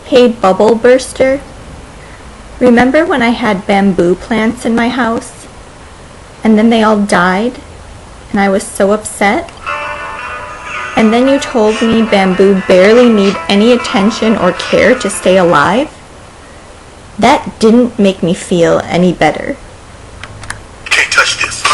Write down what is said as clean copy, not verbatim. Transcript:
Hey, Bubble Burster, remember when I had bamboo plants in my house? And then they all died, and I was so upset? And then you told me bamboo barely need any attention or care to stay alive? That didn't make me feel any better. You can't touch this.